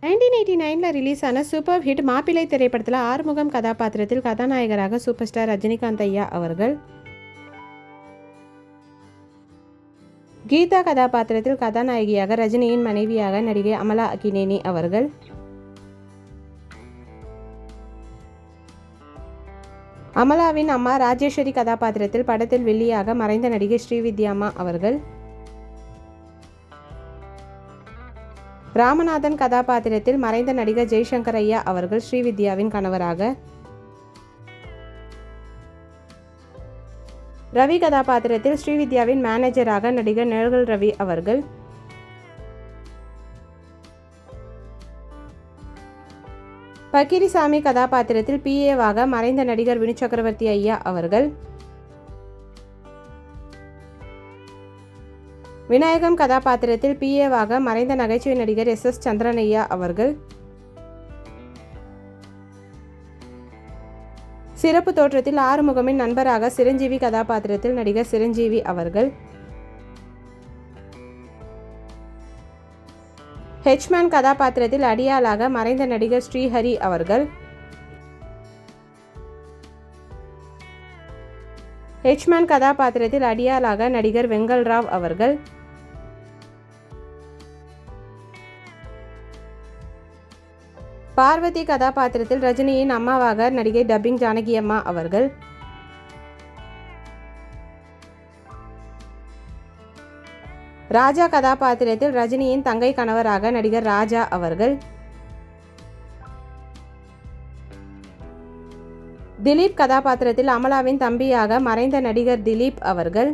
1989 release ஆன super hit மாப்பிள்ளை திரைப்படத்தில் ஆறுமுகம் கதாபாத்திரத்தில் கதாநாயகராக சூப்பர் ஸ்டார் ரஜினிகாந்த் ஐயா அவர்கள், கீதா கதாபாத்திரத்தில் கதாநாயகியாக ரஜினியின் மனைவியாக நடிகை அமலா அக்கினேனி அவர்கள், அமலாவின் அம்மா ராஜேஸ்வரி கதாபாத்திரத்தில் படத்தில் வில்லியாக மறைந்த நடிகை ஸ்ரீவித்யாமா அவர்கள், ராமநாதன் கதாபாத்திரத்தில் மறைந்த நடிகர் ஜெய்சங்கர் ஐயா அவர்கள் ஸ்ரீவித்யாவின் கணவராக, ரவி கதாபாத்திரத்தில் ஸ்ரீவித்யாவின் மேனேஜராக நடிகர் நிழல்கள் ரவி அவர்கள், பக்கிரிசாமி கதாபாத்திரத்தில் PA-வாக மறைந்த நடிகர் வினு சக்கரவர்த்தி ஐயா அவர்கள், விநாயகம் கதாபாத்திரத்தில் PA-வாக மறைந்த நகைச்சுவை நடிகர் SS சந்திரன் ஐயா அவர்கள், சிறப்பு தோற்றத்தில் ஆறுமுகமின் நண்பராக சிரஞ்சீவி கதாபாத்திரத்தில் நடிகர் சிரஞ்சீவி அவர்கள், ஹெச்மேன் கதாபாத்திரத்தில் அடியாளாக மறைந்த நடிகர் ஸ்ரீஹரி அவர்கள், ஹெச்மேன் கதாபாத்திரத்தில் அடியாளாக நடிகர் வெங்கல் ராவ் அவர்கள், பார்வதி கதாபாத்திரத்தில் ரஜினியின் அம்மாவாக நடிகை டப்பிங் ஜானகி அம்மா அவர்கள், ராஜா கதாபாத்திரத்தில் ரஜினியின் தங்கை கணவராக நடிகர் ராஜா அவர்கள், திலீப் கதாபாத்திரத்தில் அமலாவின் தம்பியாக மறைந்த நடிகர் திலீப் அவர்கள்,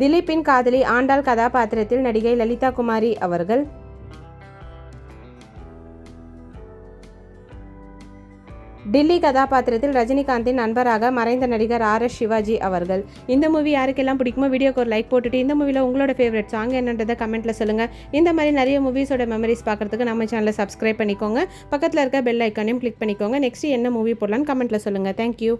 திலீப்பின் காதலி ஆண்டாள் கதாபாத்திரத்தில் நடிகை லலிதா குமாரி அவர்கள், டில்லி கதாபாத்திரத்தில் ரஜினிகாந்தின் நண்பராக மறைந்த நடிகர் RS சிவாஜி அவர்கள். இந்த மூவி யாருக்கெல்லாம் பிடிக்குமோ வீடியோக்கு ஒரு லைக் போட்டுட்டு இந்த மூவியில் உங்களோட ஃபேவரட் சாங் என்னன்றதை கமெண்ட்டில் சொல்லுங்கள். இந்த மாதிரி நிறைய மூவிஸோட மெமரிஸ் பார்க்குறதுக்கு நம்ம சேனலை சப்ஸ்கிரைப் பண்ணிக்கோங்க. பக்கத்தில் இருக்க பெல் ஐக்கானையும் கிளிக் பண்ணிக்கோங்க. நெக்ஸ்ட் என்ன மூவி போடலான்னு கமெண்ட்டில் சொல்லுங்கள். தேங்க்யூ.